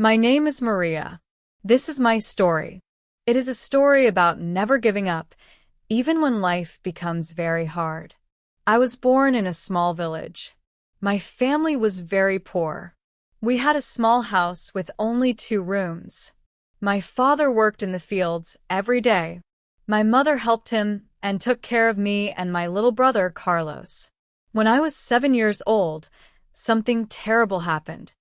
My name is Maria. This is my story. It is a story about never giving up, even when life becomes very hard. I was born in a small village. My family was very poor. We had a small house with only 2 rooms. My father worked in the fields every day. My mother helped him and took care of me and my little brother, Carlos. When I was 7 years old, something terrible happened.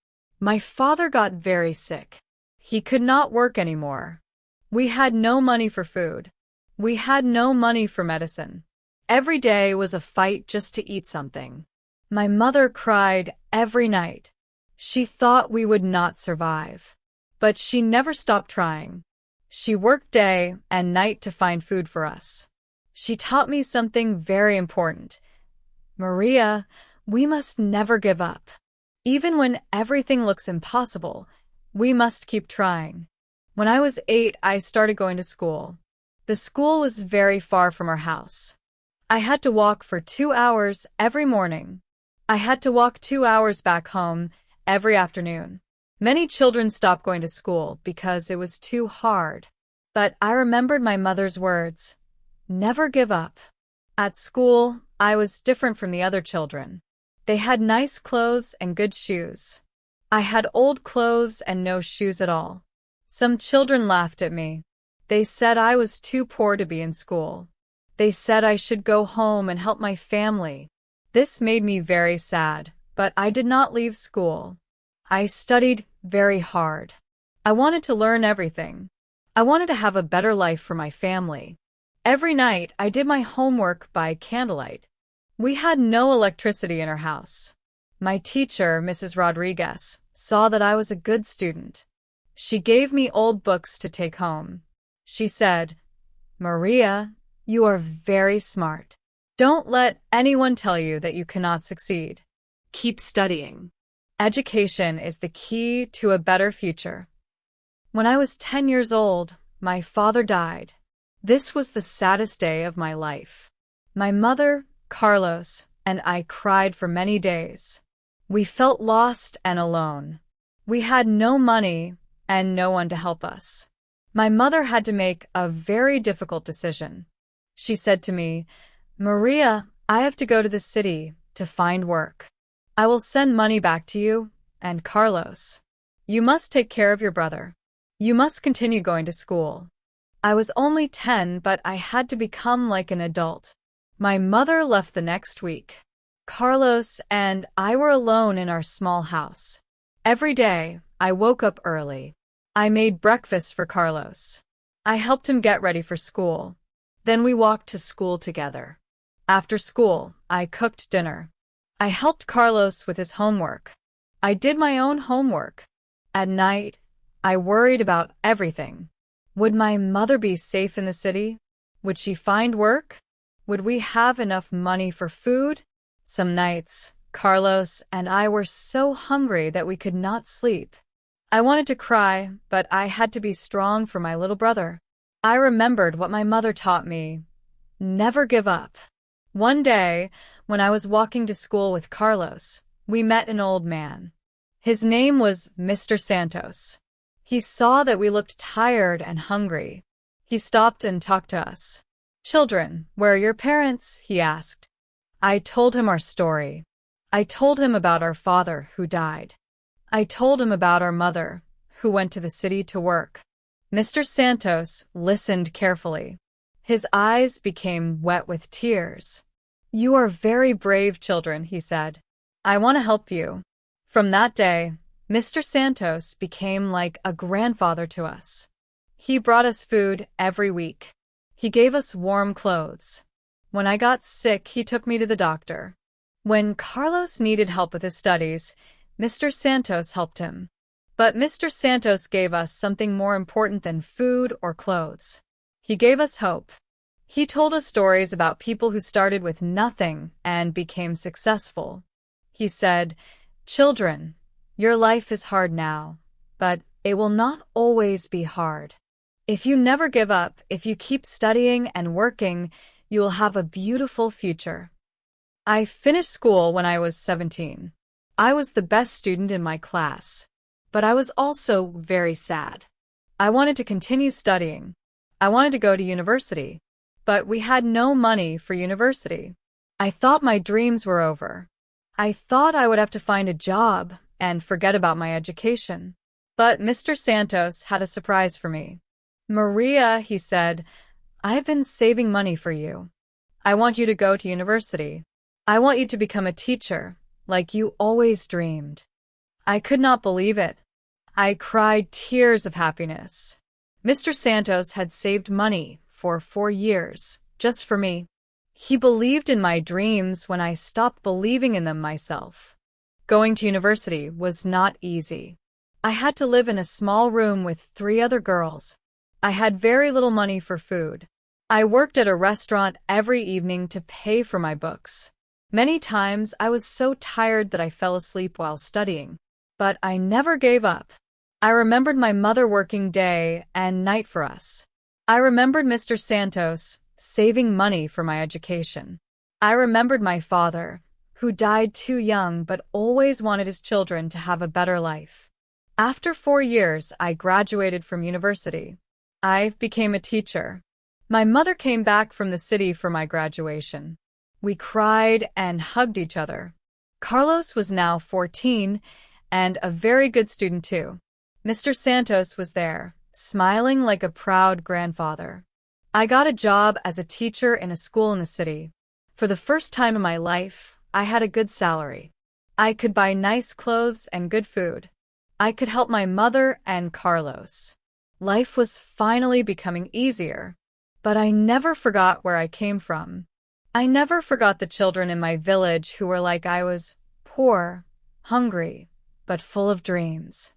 My father got very sick. He could not work anymore. We had no money for food. We had no money for medicine. Every day was a fight just to eat something. My mother cried every night. She thought we would not survive. But she never stopped trying. She worked day and night to find food for us. She taught me something very important. Maria, we must never give up. Even when everything looks impossible, we must keep trying. When I was 8, I started going to school. The school was very far from our house. I had to walk for 2 hours every morning. I had to walk 2 hours back home every afternoon. Many children stopped going to school because it was too hard. But I remembered my mother's words, "Never give up." At school, I was different from the other children. They had nice clothes and good shoes. I had old clothes and no shoes at all. Some children laughed at me. They said I was too poor to be in school. They said I should go home and help my family. This made me very sad, but I did not leave school. I studied very hard. I wanted to learn everything. I wanted to have a better life for my family. Every night, I did my homework by candlelight. We had no electricity in our house. My teacher, Mrs. Rodriguez, saw that I was a good student. She gave me old books to take home. She said, "Maria, you are very smart. Don't let anyone tell you that you cannot succeed. Keep studying. Education is the key to a better future." When I was 10 years old, my father died. This was the saddest day of my life. My mother, Carlos, and I cried for many days. We felt lost and alone. We had no money and no one to help us. My mother had to make a very difficult decision. She said to me, "Maria, I have to go to the city to find work. I will send money back to you and Carlos. You must take care of your brother. You must continue going to school." I was only 10, but I had to become like an adult. My mother left the next week. Carlos and I were alone in our small house. Every day, I woke up early. I made breakfast for Carlos. I helped him get ready for school. Then we walked to school together. After school, I cooked dinner. I helped Carlos with his homework. I did my own homework. At night, I worried about everything. Would my mother be safe in the city? Would she find work? Would we have enough money for food? Some nights, Carlos and I were so hungry that we could not sleep. I wanted to cry, but I had to be strong for my little brother. I remembered what my mother taught me. Never give up. One day, when I was walking to school with Carlos, we met an old man. His name was Mr. Santos. He saw that we looked tired and hungry. He stopped and talked to us. "Children, where are your parents?" he asked. I told him our story. I told him about our father who died. I told him about our mother who went to the city to work. Mr. Santos listened carefully. His eyes became wet with tears. "You are very brave children," he said. "I want to help you." From that day, Mr. Santos became like a grandfather to us. He brought us food every week. He gave us warm clothes. When I got sick, he took me to the doctor. When Carlos needed help with his studies, Mr. Santos helped him. But Mr. Santos gave us something more important than food or clothes. He gave us hope. He told us stories about people who started with nothing and became successful. He said, "Children, your life is hard now, but it will not always be hard. If you never give up, if you keep studying and working, you will have a beautiful future." I finished school when I was 17. I was the best student in my class. but I was also very sad. I wanted to continue studying. I wanted to go to university, but we had no money for university. I thought my dreams were over. I thought I would have to find a job and forget about my education. But Mr. Santos had a surprise for me. Maria, he said, I've been saving money for you. I want you to go to university. I want you to become a teacher, like you always dreamed. I could not believe it. I cried tears of happiness. Mr. Santos had saved money for 4 years, just for me. He believed in my dreams when I stopped believing in them myself. Going to university was not easy. I had to live in a small room with 3 other girls. I had very little money for food. I worked at a restaurant every evening to pay for my books. Many times I was so tired that I fell asleep while studying. But I never gave up. I remembered my mother working day and night for us. I remembered Mr. Santos saving money for my education. I remembered my father, who died too young but always wanted his children to have a better life. After 4 years, I graduated from university. I became a teacher. My mother came back from the city for my graduation. We cried and hugged each other. Carlos was now 14 and a very good student too. Mr. Santos was there, smiling like a proud grandfather. I got a job as a teacher in a school in the city. For the first time in my life, I had a good salary. I could buy nice clothes and good food. I could help my mother and Carlos. Life was finally becoming easier. But I never forgot where I came from. I never forgot the children in my village who were like I was, poor, hungry, but full of dreams.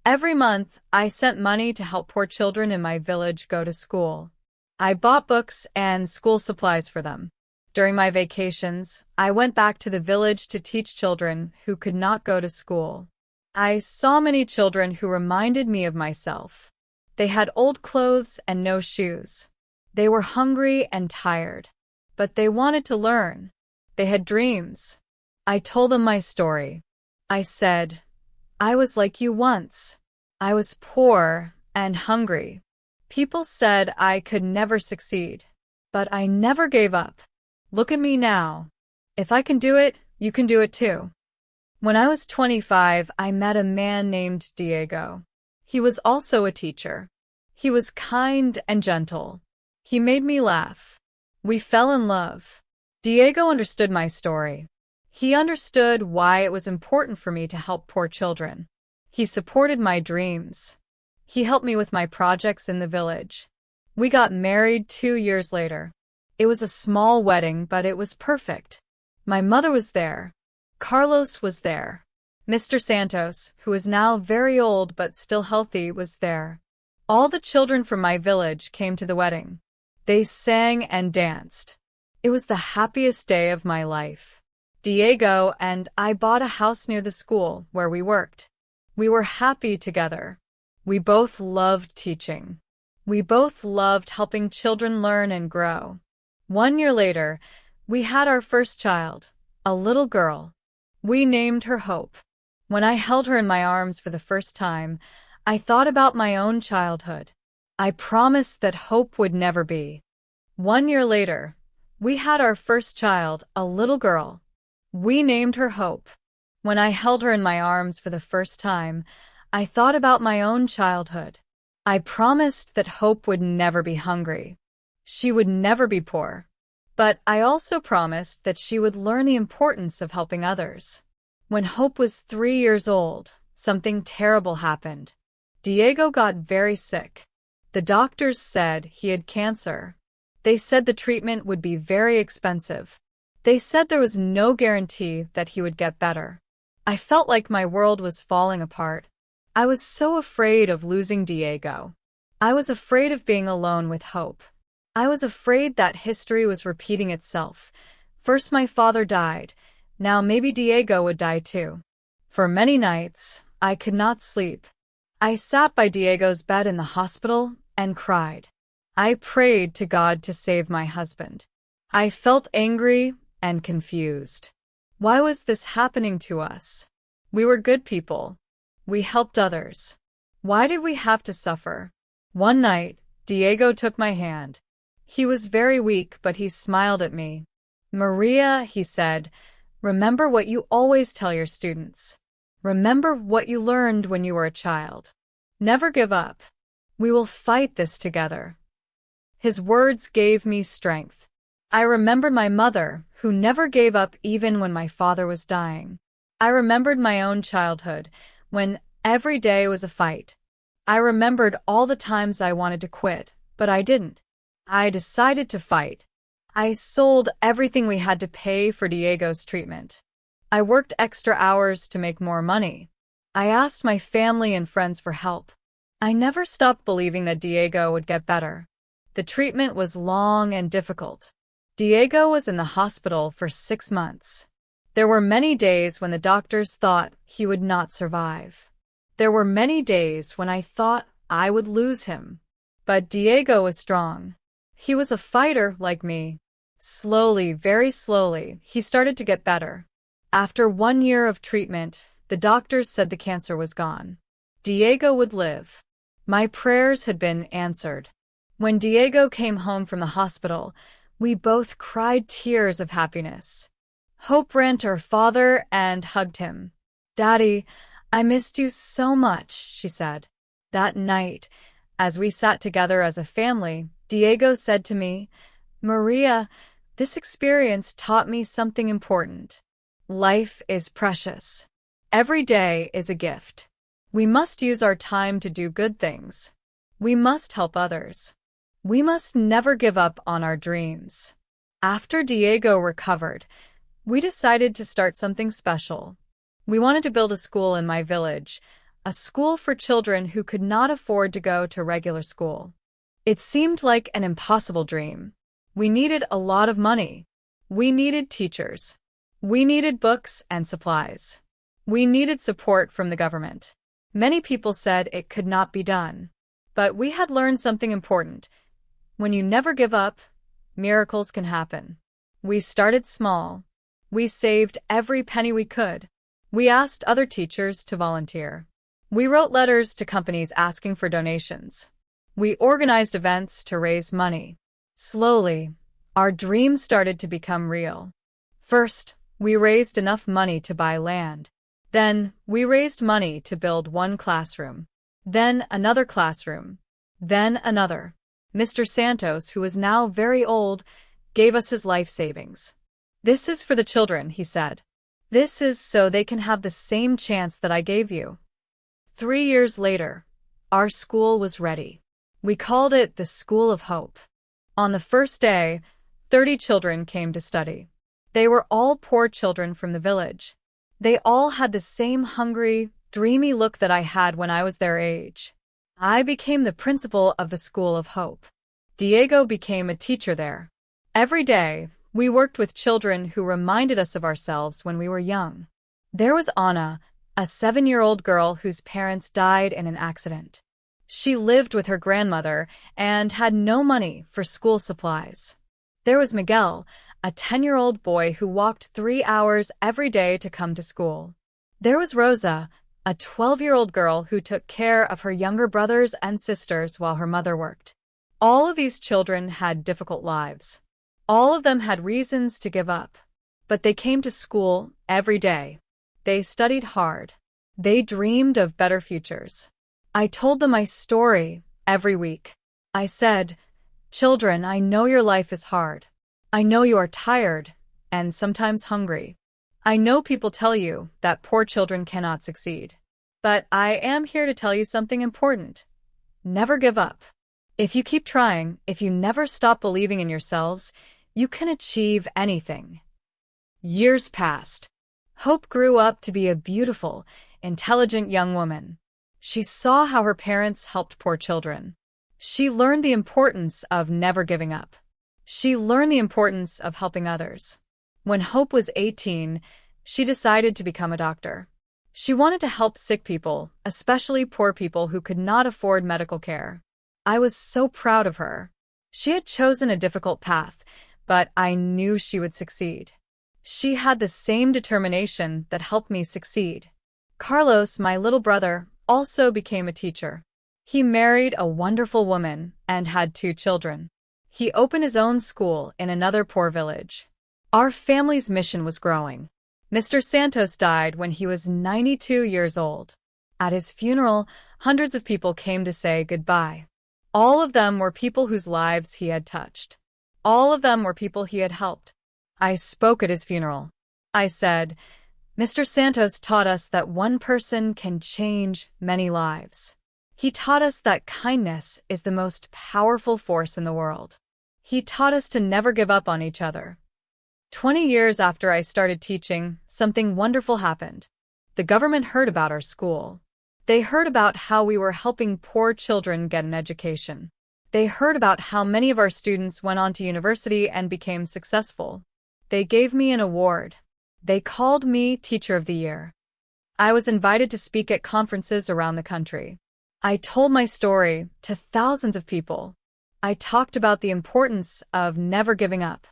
Every month, I sent money to help poor children in my village go to school. I bought books and school supplies for them. During my vacations, I went back to the village to teach children who could not go to school. I saw many children who reminded me of myself. They had old clothes and no shoes. They were hungry and tired, but they wanted to learn. They had dreams. I told them my story. I said, I was like you once. I was poor and hungry. People said I could never succeed, but I never gave up. Look at me now. If I can do it, you can do it too. When I was 25, I met a man named Diego. He was also a teacher. He was kind and gentle. He made me laugh. We fell in love. Diego understood my story. He understood why it was important for me to help poor children. He supported my dreams. He helped me with my projects in the village. We got married 2 years later. It was a small wedding, but it was perfect. My mother was there. Carlos was there. Mr. Santos, who is now very old but still healthy, was there. All the children from my village came to the wedding. They sang and danced. It was the happiest day of my life. Diego and I bought a house near the school where we worked. We were happy together. We both loved teaching. We both loved helping children learn and grow. 1 year later, we had our first child, a little girl. We named her Hope. When I held her in my arms for the first time, I thought about my own childhood. I promised that hope would never be. 1 year later, we had our first child, a little girl. We named her Hope. When I held her in my arms for the first time, I thought about my own childhood. I promised that Hope would never be hungry. She would never be poor. But I also promised that she would learn the importance of helping others. When Hope was 3 years old, something terrible happened. Diego got very sick. The doctors said he had cancer. They said the treatment would be very expensive. They said there was no guarantee that he would get better. I felt like my world was falling apart. I was so afraid of losing Diego. I was afraid of being alone with Hope. I was afraid that history was repeating itself. First my father died. Now maybe Diego would die too. For many nights, I could not sleep. I sat by Diego's bed in the hospital and cried. I prayed to God to save my husband. I felt angry and confused. Why was this happening to us? We were good people. We helped others. Why did we have to suffer? One night, Diego took my hand. He was very weak, but he smiled at me. Maria, he said, remember what you always tell your students. Remember what you learned when you were a child. Never give up. We will fight this together. His words gave me strength. I remembered my mother, who never gave up even when my father was dying. I remembered my own childhood, when every day was a fight. I remembered all the times I wanted to quit, but I didn't. I decided to fight. I sold everything we had to pay for Diego's treatment. I worked extra hours to make more money. I asked my family and friends for help. I never stopped believing that Diego would get better. The treatment was long and difficult. Diego was in the hospital for 6 months. There were many days when the doctors thought he would not survive. There were many days when I thought I would lose him. But Diego was strong. He was a fighter like me. Slowly, very slowly, he started to get better. After 1 year of treatment, the doctors said the cancer was gone. Diego would live. My prayers had been answered. When Diego came home from the hospital, we both cried tears of happiness. Hope ran to her father and hugged him. "Daddy, I missed you so much," she said. That night, as we sat together as a family, Diego said to me, "Maria, this experience taught me something important. Life is precious. Every day is a gift. We must use our time to do good things. We must help others. We must never give up on our dreams." After Diego recovered, we decided to start something special. We wanted to build a school in my village, a school for children who could not afford to go to regular school. It seemed like an impossible dream. We needed a lot of money. We needed teachers. We needed books and supplies. We needed support from the government. Many people said it could not be done. But we had learned something important. When you never give up, miracles can happen. We started small. We saved every penny we could. We asked other teachers to volunteer. We wrote letters to companies asking for donations. We organized events to raise money. Slowly, our dream started to become real. First, we raised enough money to buy land. Then, we raised money to build 1 classroom. Then another classroom. Then another. Mr. Santos, who is now very old, gave us his life savings. "This is for the children," he said. "This is so they can have the same chance that I gave you." 3 years later, our school was ready. We called it the School of Hope. On the first day, 30 children came to study. They were all poor children from the village. They all had the same hungry, dreamy look that I had when I was their age. I became the principal of the School of Hope. Diego became a teacher there. Every day, we worked with children who reminded us of ourselves when we were young. There was Anna, a 7-year-old girl whose parents died in an accident. She lived with her grandmother and had no money for school supplies. There was Miguel, a 10-year-old boy who walked 3 hours every day to come to school. There was Rosa, a 12-year-old girl who took care of her younger brothers and sisters while her mother worked. All of these children had difficult lives. All of them had reasons to give up. But they came to school every day. They studied hard. They dreamed of better futures. I told them my story every week. I said, "Children, I know your life is hard. I know you are tired and sometimes hungry. I know people tell you that poor children cannot succeed. But I am here to tell you something important. Never give up. If you keep trying, if you never stop believing in yourselves, you can achieve anything." Years passed. Hope grew up to be a beautiful, intelligent young woman. She saw how her parents helped poor children. She learned the importance of never giving up. She learned the importance of helping others. When Hope was 18, she decided to become a doctor. She wanted to help sick people, especially poor people who could not afford medical care. I was so proud of her. She had chosen a difficult path, but I knew she would succeed. She had the same determination that helped me succeed. Carlos, my little brother, also became a teacher. He married a wonderful woman and had 2 children. He opened his own school in another poor village. Our family's mission was growing. Mr. Santos died when he was 92 years old. At his funeral, hundreds of people came to say goodbye. All of them were people whose lives he had touched. All of them were people he had helped. I spoke at his funeral. I said, Mr. Santos taught us that one person can change many lives. He taught us that kindness is the most powerful force in the world. He taught us to never give up on each other. 20 years after I started teaching, something wonderful happened. The government heard about our school. They heard about how we were helping poor children get an education. They heard about how many of our students went on to university and became successful. They gave me an award. They called me Teacher of the Year. I was invited to speak at conferences around the country. I told my story to thousands of people. I talked about the importance of never giving up.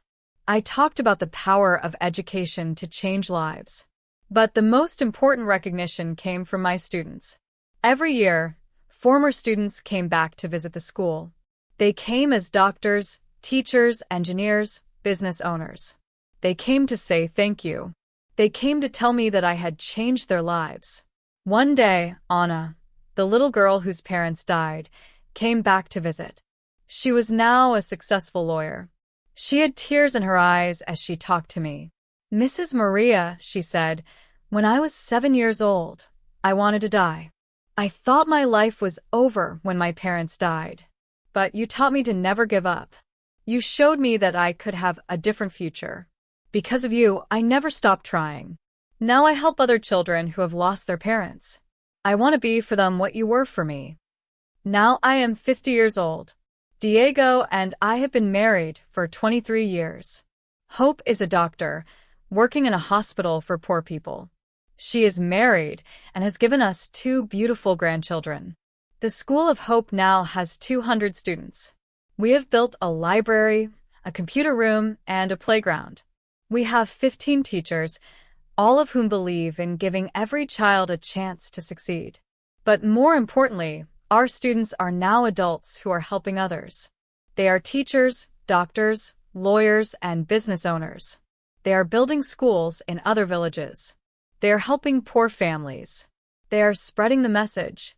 I talked about the power of education to change lives. But the most important recognition came from my students. Every year, former students came back to visit the school. They came as doctors, teachers, engineers, business owners. They came to say thank you. They came to tell me that I had changed their lives. One day, Anna, the little girl whose parents died, came back to visit. She was now a successful lawyer. She had tears in her eyes as she talked to me. Mrs. Maria, she said, when I was 7 years old, I wanted to die. I thought my life was over when my parents died. But you taught me to never give up. You showed me that I could have a different future. Because of you, I never stopped trying. Now I help other children who have lost their parents. I want to be for them what you were for me. Now I am 50 years old. Diego and I have been married for 23 years. Hope is a doctor, working in a hospital for poor people. She is married and has given us 2 beautiful grandchildren. The School of Hope now has 200 students. We have built a library, a computer room, and a playground. We have 15 teachers, all of whom believe in giving every child a chance to succeed. But more importantly, our students are now adults who are helping others. They are teachers, doctors, lawyers, and business owners. They are building schools in other villages. They are helping poor families. They are spreading the message.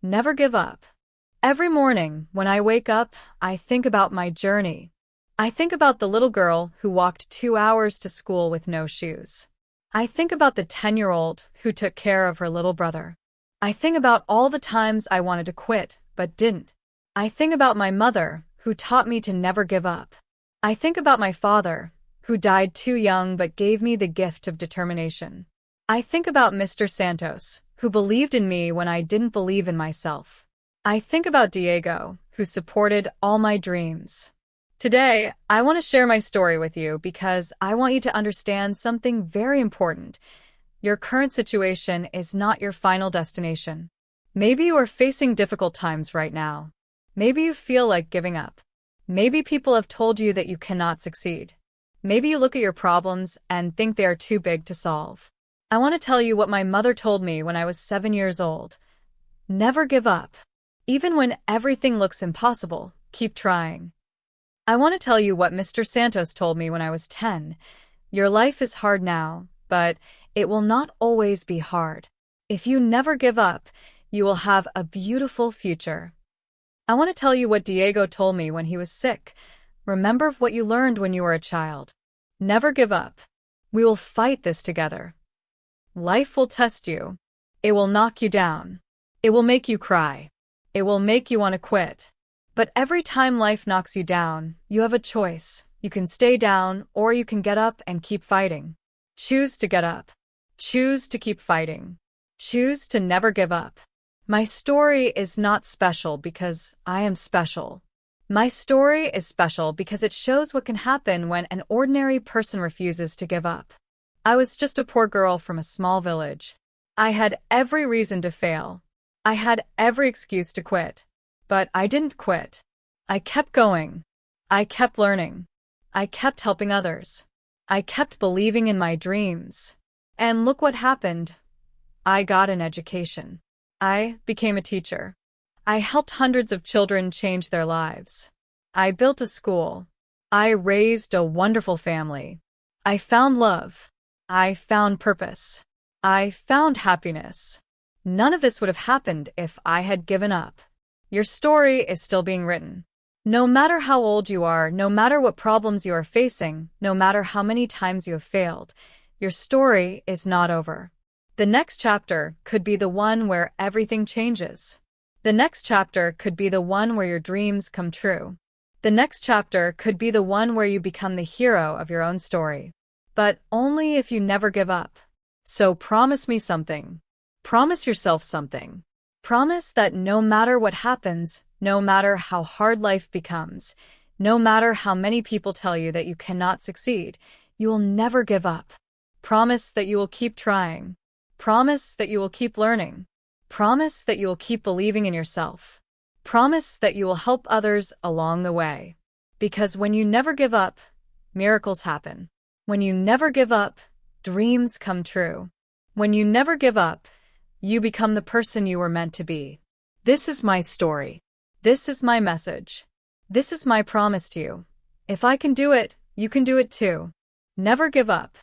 Never give up. Every morning, when I wake up, I think about my journey. I think about the little girl who walked 2 hours to school with no shoes. I think about the 10-year-old who took care of her little brother. I think about all the times I wanted to quit, but didn't. I think about my mother, who taught me to never give up. I think about my father, who died too young but gave me the gift of determination. I think about Mr. Santos, who believed in me when I didn't believe in myself. I think about Diego, who supported all my dreams. Today, I want to share my story with you because I want you to understand something very important. Your current situation is not your final destination. Maybe you are facing difficult times right now. Maybe you feel like giving up. Maybe people have told you that you cannot succeed. Maybe you look at your problems and think they are too big to solve. I want to tell you what my mother told me when I was 7 years old. Never give up. Even when everything looks impossible, keep trying. I want to tell you what Mr. Santos told me when I was 10. Your life is hard now, but it will not always be hard. If you never give up, you will have a beautiful future. I want to tell you what Diego told me when he was sick. Remember what you learned when you were a child. Never give up. We will fight this together. Life will test you. It will knock you down. It will make you cry. It will make you want to quit. But every time life knocks you down, you have a choice. You can stay down, or you can get up and keep fighting. Choose to get up. Choose to keep fighting. Choose to never give up. My story is not special because I am special. My story is special because it shows what can happen when an ordinary person refuses to give up. I was just a poor girl from a small village. I had every reason to fail. I had every excuse to quit. But I didn't quit. I kept going. I kept learning. I kept helping others. I kept believing in my dreams. And look what happened. I got an education. I became a teacher. I helped hundreds of children change their lives. I built a school. I raised a wonderful family. I found love. I found purpose. I found happiness. None of this would have happened if I had given up. Your story is still being written. No matter how old you are, no matter what problems you are facing, no matter how many times you have failed, your story is not over. The next chapter could be the one where everything changes. The next chapter could be the one where your dreams come true. The next chapter could be the one where you become the hero of your own story. But only if you never give up. So promise me something. Promise yourself something. Promise that no matter what happens, no matter how hard life becomes, no matter how many people tell you that you cannot succeed, you will never give up. Promise that you will keep trying. Promise that you will keep learning. Promise that you will keep believing in yourself. Promise that you will help others along the way. Because when you never give up, miracles happen. When you never give up, dreams come true. When you never give up, you become the person you were meant to be. This is my story. This is my message. This is my promise to you. If I can do it, you can do it too. Never give up.